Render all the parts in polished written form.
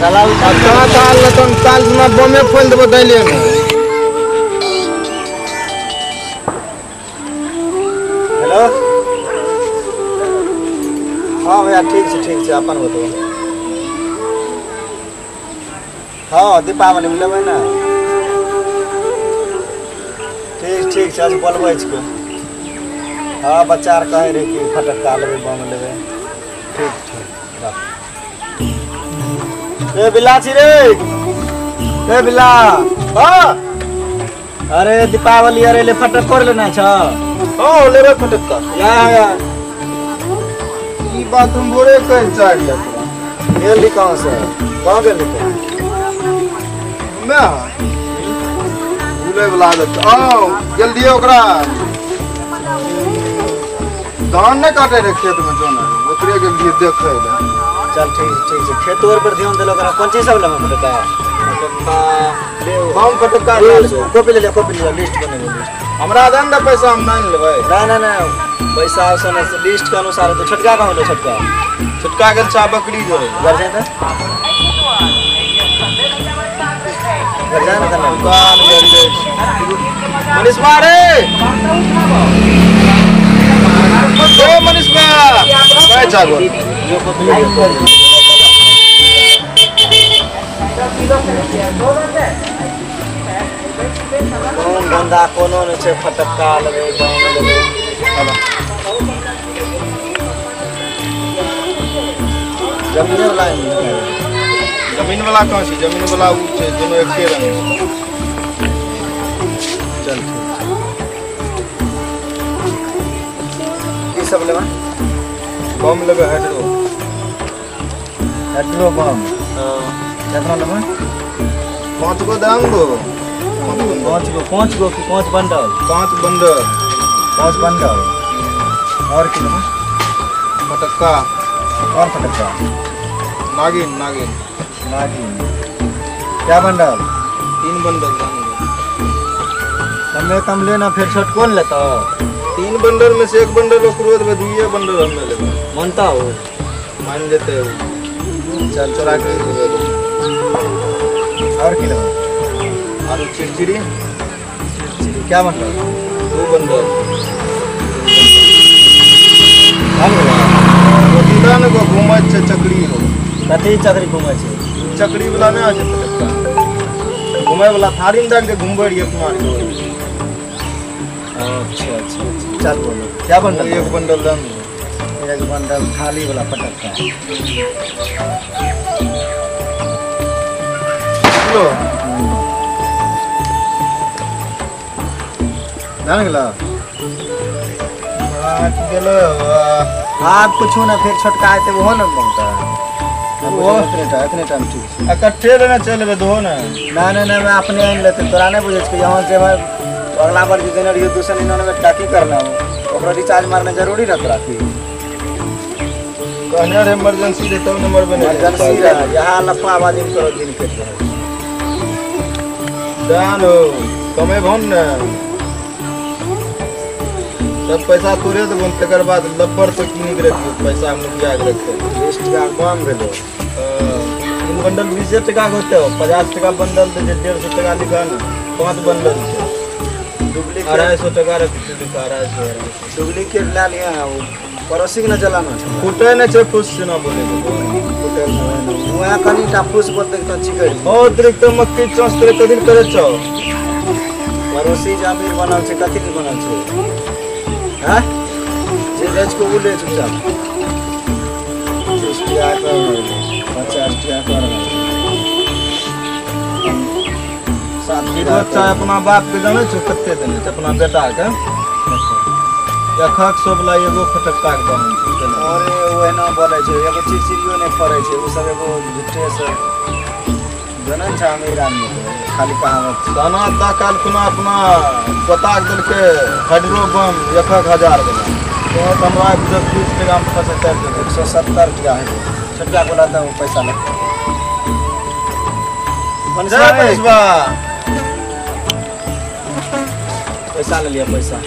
ताला कहाँ ताल तो ताल में बमे खोल देबो दैले में। हेलो हाँ भैया ठीक है अपन बताओ। हाँ दीपावली में लेबै ना ठीक है आज बोलबै इसको। हाँ बच्चा आर कहे रहे कि फटक्का लेबै बम लेबै। ठीक रख। ए बिल्ला छी रे ए बिल्ला। हाँ अरे दीपावली अरे ले फटक कर लेना छ। हाँ लेबै फटक्का या ई बात हम बोरे कह चाहिए। गेली कहाँ से कहाँ गेली तो मैं भूले वाला आओ जल्दी ओकरा धान नहीं काटे रे खेत में जो ना ओकरे के लिए देखे ले। चल ठीक है खेत और पर ध्यान देलो ओकरा कौन चीज सब लगा फटक्का बम फटक्का कॉपी ले लिस्ट बने लिस्ट हमरा देन ना पैसा हम नहीं लेबै। ना पैसा औसन लिस्ट के अनुसार तो छटका का होलो छटका के चा बकरी जो घर जाए तो घर जाना था दुकान घर मनीष मारे ओ मनीष बा काय जागो जो कॉपी कौन बंदा कोनो ने छे फटक्का लेबे बम लेबे। जमीन वाला कौन सी जमीन वाला उ छे दोनों एक के रंग। चल की सब लेबा बम लेबे हेड्रो बम। हां कितना लेबा 5 गो दाम दो 5 गो की 5 बंडल 5 बंडल और की लेबा फटक्का और फटक्का नागिन क्या बंडल 3 बंडल कम लेना फिर छोट कौन लेता 3 बंडल में से 1 बंडल ओकरो देबे 2 बंडल हम लेबे मानता हो मान लेते हो। चल चला के देबे और की लेबा और चिड़चिड़ी क्या बंडल 2 बंडल तीन को घुमै छै चक्री हो कथी चक्री घुमै छै चक्री वाला नहीं आछे फटक्का घुमै वाला थारी में डाल के घुमबै रहिए कुमार के। अच्छा चल बोलो क्या बंडल 1 बंडल दाम 1 बंडल थाली वाला फटक्का लो जान गेला बात गेलो आप कुछ ना फिर छोटका आते वो ना मांगता वो इतने टाइम ठीक है इकट्ठे लेना चलबे दो ना मैं अपने आन लेते तोरा नहीं बुझे के यहां से मैं अगला बार भी देना रहियो 299 का की करना हो ओकरा रिचार्ज मारना जरूरी रख राखी कहने रे इमरजेंसी दे तब नंबर बने इमरजेंसी यहां लफाबाजी करो दिन के जानो कमे भन ना सब पैसा तोरे देबो तकर बाद लब्बर तो किन के रखियो पैसा हम लिया के रखते लिस्ट का कम भेलो 3 बंडल 20 टका के होते हो 50 टका बंडल दे 150 टका लिखा ना 5 बंडल डुप्लीकेट 250 टका रख लिखा 250 डुप्लीकेट ला लिया वो पड़ोसी के न चलाना फुटे न छे फुस ना बोले फुटे वहां कनी टा फुस बोल देख तो चिकड़ी ओ अतिरिक्त मक्की चौस करे कदिन करे छ पड़ोसी जामीर बनाल छे कथि के बनाल छे हां जे रेज को बोले चुपचाप 30 टका कर 50 टका कर साथ भी बच्चा अपना बाप के जाने छ कते देने अपना बेटा के एकक सब ला एगो फटक्का के दाम अरे ओए ना बोले छै एगो चिड़चिड़ियो ने फरै छै उ सब एगो झुट्टे से जनन छ अमीर आदमी खाली कहावत दाना ता काल खुना अपना पता दल के हेड्रो बम 1000 देना तो हमरा 20 टका में 75 170 टका है छटका बोला था वो पैसा ले पैसा ले लिया पैसा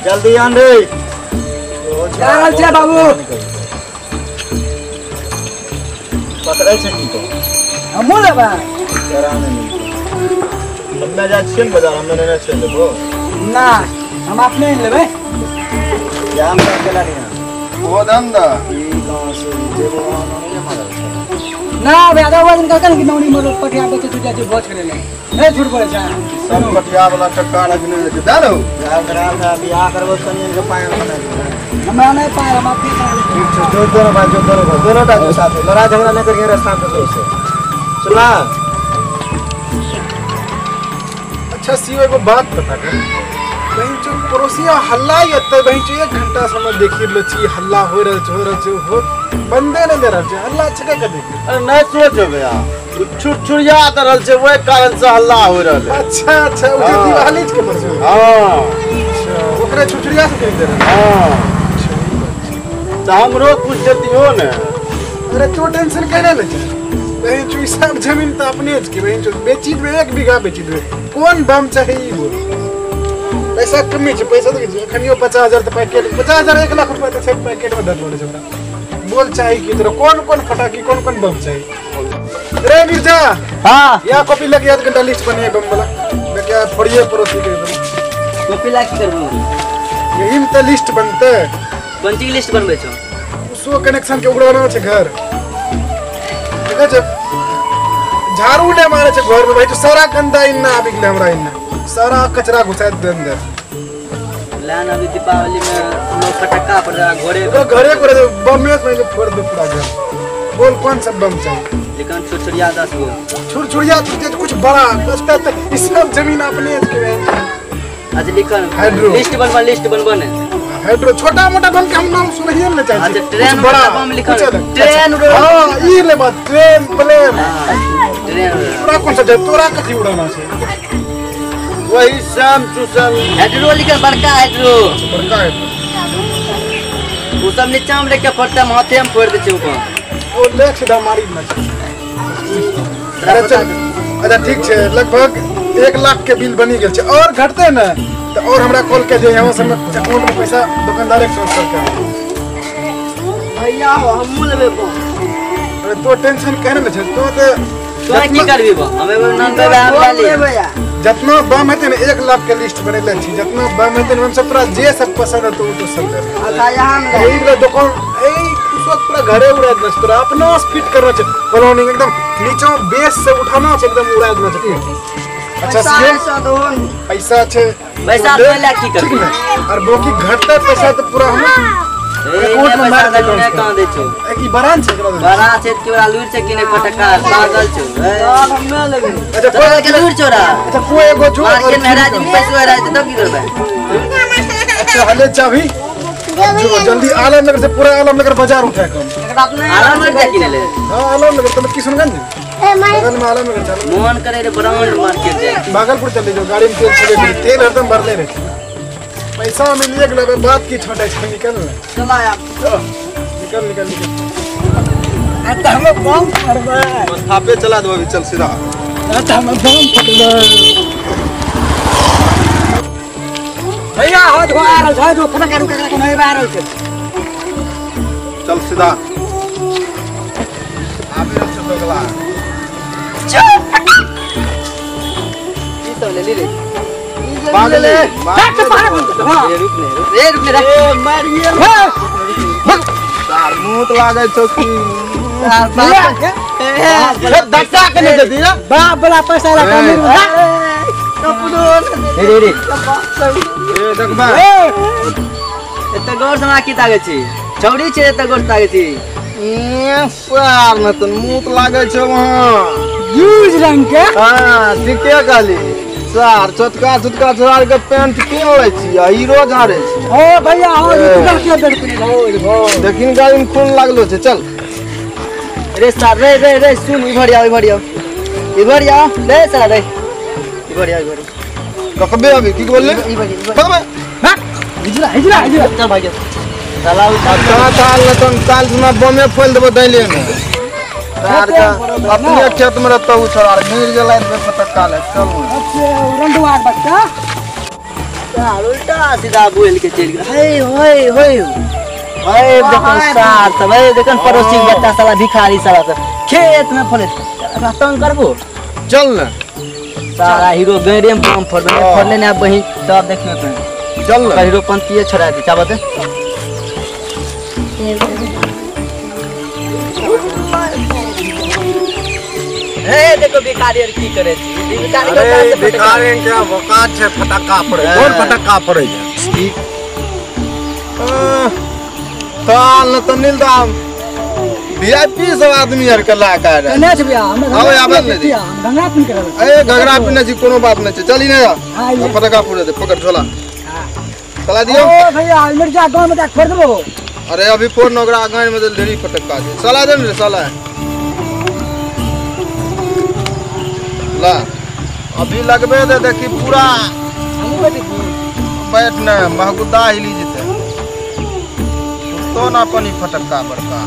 जल्दी आन रे यार छे बाबू पतरे छे की तो हमो लेबा कराने नहीं हमें जा छिन बाजार हमें नहीं छे लेबो ना हम अपने लेबे क्या हम चला नहीं वो धंधा ई कहां से देबो नहीं मारा ना ज्यादा वजन का कि नौनी मोर पटिया बेचे तू जाके बोझ करे नहीं छूट पड़े जा सब पटिया वाला टक्का लगने दे दालो जा करा था बियाह करबो सनियन के पाए बना हमरा नहीं पाए हम अपने जो दोनों भाई जो दोनों का साथ लड़ाई झगड़ा नहीं करिए रास्ता पे तो से चला अच्छा सीओ को बात बता कर कहीं जो पड़ोसिया हल्ला ही होता कहीं जो 1 घंटा समय देखी लची हल्ला हो रहा हो बंदे नहीं दे रहा हल्ला अच्छा क्या कर देखी अरे नहीं सोचो भैया छुड़छुड़िया आ रहल छे ओए कारण से हल्ला हो रहल है अच्छा उधर दिवाली के परसों हां अच्छा ओकरे छुड़छुड़िया से कह दे रहा हां तो हमरो कुछ देतियो ने अरे तो टेंशन कहने लगे कहीं जो सब जमीन तो अपने के कहीं जो बेची दे 1 बीघा बेची दे कौन बम चाहिए वो पैसा कमी छे पैसा तो खनियो 50,000 तो पैकेट 50,000 1 लाख रुपया तो छे पैकेट में धर लोड़े हमरा बोल चाहिए कि तेरा कौन फटाकी कौन बम चाहिए रे मिर्जा हां या कॉपी लगे 1 घंटा लिस्ट बनिए बम वाला क्या फोड़िए पड़ोसी के एकदम कॉपी ला की करबो यही में तो लिस्ट बनते पंची लिस्ट बनबे छो उसको कनेक्शन के उड़ाना छे घर ठीक है झाड़ू ले मारे छे घर में भाई तो सारा गंदा इन्ना आबि गेले हमरा इन्ना सारा कचरा घुसा दे अंदर लान अभी दीपावली में लोग पटाखा पर घोड़े तो घरे को बम में फोड़ दो पूरा घर बोल कौन सा बम चाहिए लेकिन छुड़छुड़िया 10 गो छुड़छुड़िया तुझे कुछ बड़ा बचता तक इस सब जमीन अपने के अच्छा लिखन हाइड्रो। लिस्ट बनबो ने हाइड्रो छोटा मोटा बम के हम नाम सुनिए ना चाहिए अच्छा ट्रेन बड़ा बम लिखल कुछ ट्रेन हां ई ले बात ट्रेन प्लेन ट्रेन पूरा कौन सा तोरा कथी उड़ाना है वही शाम टूसन हाइड्रो लिखल बड़का हाइड्रो बड़का है वो सब नीचा में लेके पड़ता माथे में फोड़ दे छै ऊपर वो लेख सीधा मारी ना अच्छा ठीक है लगभग 1 लाख के बिल बनी गेल छै और घटते ना तो और हमरा कॉल के दे यहाँ से अकाउंट में पैसा दुकानदार के ट्रांसफर कर भैया हम लेबे को अरे तो टेंशन कहने ना छै तो की करबी बा हमें नाम पे हम ले जितना बम है ना 1 लाख के लिस्ट बनेले छी जितना बम है हम सब पूरा जे सब पसंद है तो वो तो सब ले अच्छा यहां यही वाला दुकान ए उस वक्त पूरा घरे उड़ा देना पूरा अपना फिट करना चाहिए कॉलोनी एकदम नीचे बेस से उठाना चाहिए एकदम उड़ा देना चाहिए अच्छा सीएम पैसा अच्छे पैसा तो ले की कर ठीक ना और बाकी घटता पैसा तो पूरा हम अकाउंट में मार दे कहां दे छो एक बरान छै बड़ा छै कि वाला लूर छै कि ने फटका पागल छो अब हम ना लगे अच्छा कोई के लूर छोरा अच्छा कोई एगो जो मार के मेरा दिन पैसा रहते तो की करबे अच्छा हले चाबी जो जल्दी आलमनगर से पूरा आलमनगर बाजार उठाए कम आराम से जाके ले हां आलमनगर तो किशनगंज बगल में आलमनगर चलो मोहन करे रे ब्रांड मार्केट जाए भागलपुर चले जाओ गाड़ी में तेल चले तेल हरदम भरले रहे पैसा मिल लिए गले बात की छोटा छै निकल ना चला यार निकल आता हम बम करबे बस थापे चला दो अभी चल सीधा आता हम बम फटबे भैया हो जो आ रहा है जो फटका रुका के नहीं आ रहा है चल सीधा आबे रह चल गला ई सब ले ले भाग ले हां रुक ले ए मारिए यार मुंह लागे छो की ए धक्का के नहीं दे दिया बाप बड़ा पैसा लगा मेरे रे रे ए देखबा एत गौर समा की तागे छी छौड़ी छे एत गौर तागे छी सार न त मुंह लागे छो वहां यूज रंग के हां ठीके कहली सार छोटका छोरा के पैंट किन ले छी हीरो झारे छी ओ भैया हो के दर्द देखिन गाड़ी में खून लागलो छे चल रे सार रे सुन इधर आओ ले सार रे इधर आओ रखबे अभी की बोलले तब हिजरा चल भाई साला ताल न ताल सुना बमे फोल देबो दैले में तार का अपने खेत में रहता हूं छोरा गिर गेला में पटका ले चल रंडवार बच्चा सार उल्टा सीधा बोल के चल गया। हे होय होय ओए देखो सार सब ए देखन पड़ोसी के बच्चा साला भिखारी साला सब खेत में फले तंग करबो चल ना सारा हीरो गैरे में बम फोड़ले ना बहिन तब देखियो तो चल ना हीरो पंतिए छोड़ा दे चाबत ए देखो भिखारी और की करे छी भिखारी अरे को भिखारी के औकात छे फटक्का पड़े कौन फटक्का पड़े छै ताल न तनिल दाम वीआईपी सब आदमी आर के ला का रे कने छ बिया हम आवे आवे ले दी गंगा पिन करे ए घगरा पिने छी कोनो बात नै छै चली ना जा फटक्का फोड़ दे पकड़ झोला चला दियो ओ भैया मिर्जा गांव में जा फोड़ देबो अरे अभी फोड़ नगरा गांव में ढेरी फटक्का छै चला दे रे साला ला अभी लगबे दे देखी पूरा बैठ न महगुदा हिली जेते तो ना पानी फटक्का बड़का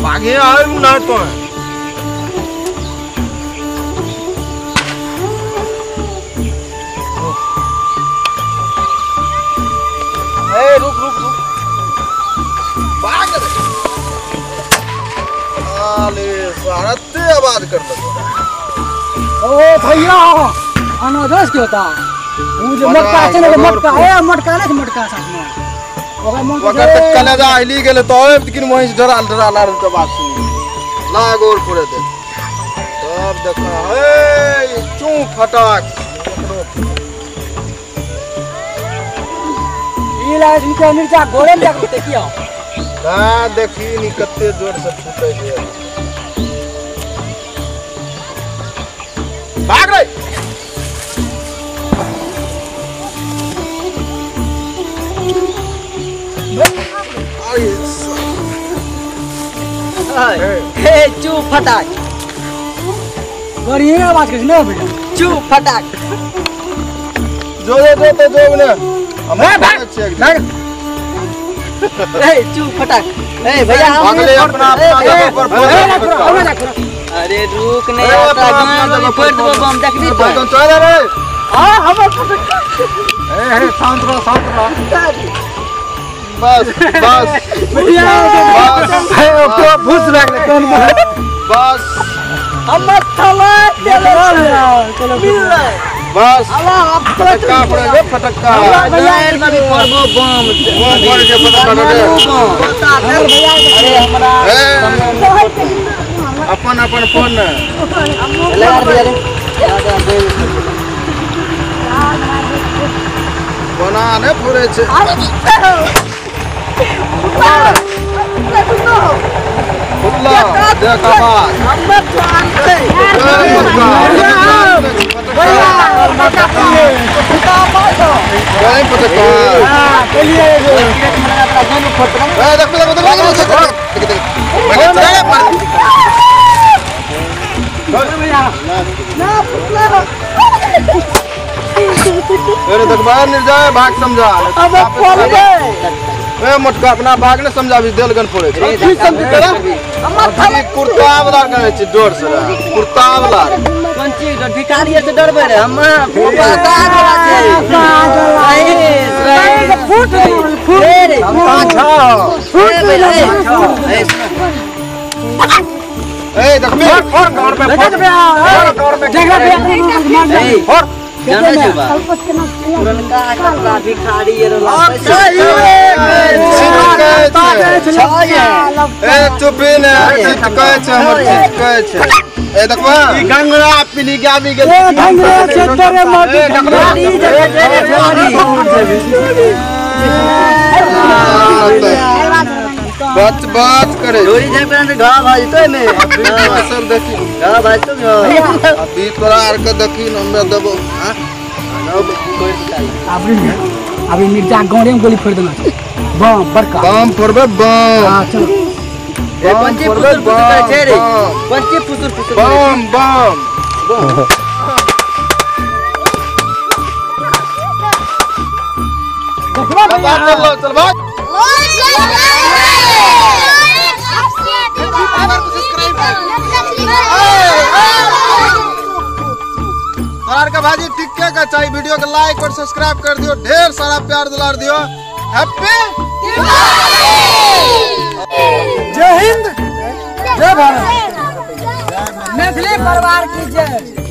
भागे आए ना तो ए रुक रुक रुक भाग आले सारते आवाज कर लगो ओ भैया अनादोष क्यों होता वो जो मटका है ना मटका है मटका ना मटका साथ में ओकर मन वकर तक कलेजा हिली गेले तो लेकिन मोहिस डरा ला तो बात सुन ला गोर पूरे दे तब देखा ए चू फटाक ई लाइट इनके मिर्चा गोरे में जाके देखियो ना देखी नी कते जोर से फूटे छै भाग रे हे चू फटाक बढ़िया आवाज कर ना बेटा चू फटाक जो तो जो ने हम भाग ए चू फटाक ए भैया हम भागले अपना जगह पर अरे रुक नहीं आता गांव में फोड़ देबो बम देख दी तो चल रे हां हमर फटाक ए शांत रहो बस बस भैया बस ए ओको भूस लागले कौन बस हम थला चलो चलो बस अल्लाह अब फटक्का पड़ेगा फटक्का भैया में भी फोड़बो बम पड़ के फटक्का अरे हमरा अपन अपन फोन लगा भैया बना ने फोड़े छे फुटला देखा बात हम जान गए कोई फटक्का चलिए अरे देख बाहर नहीं जाए भाग समझा ए मोटका अपना भाग ने समझा भी देलगन फोड़े छै की समझ तेरा अभी कुर्ता वाला करे छै डोर से कुर्ता वाला कौन चीज भिखारी से डरबे रे हम पता है फुट रे ए देख बे फोड़ घर पे फोड़ घर पे फोड़ जाना जुबा पुरनका कपड़ा भिखारी रे ए चुपी ने चीज कहे छै हमर चीज कहे छै ए देखबा ई गंगरा पिली गाबी गेल ए गंगरा क्षेत्र में बात बात करे चोरी झगड़ा से घा भाई तो में सब देखी घा भाई तो अभी तोरा आर के देखी न हमरा देबो हां अभी मिर्जा गौरे में गोली फोड़ देना बम बड़का बम फोड़बे बम हां चलो ए पंचे फुसुर फुसुर करे रे पंचे फुसुर फुसुर बम बम बम देखबा चल चल भाग तोहर का भाजी टिक्के का चाहिए। वीडियो को लाइक और सब्सक्राइब कर दियो, ढेर सारा प्यार दुलार दियो। हैप्पी जय हिंद, जय भारत। मैथिली परिवार की जय।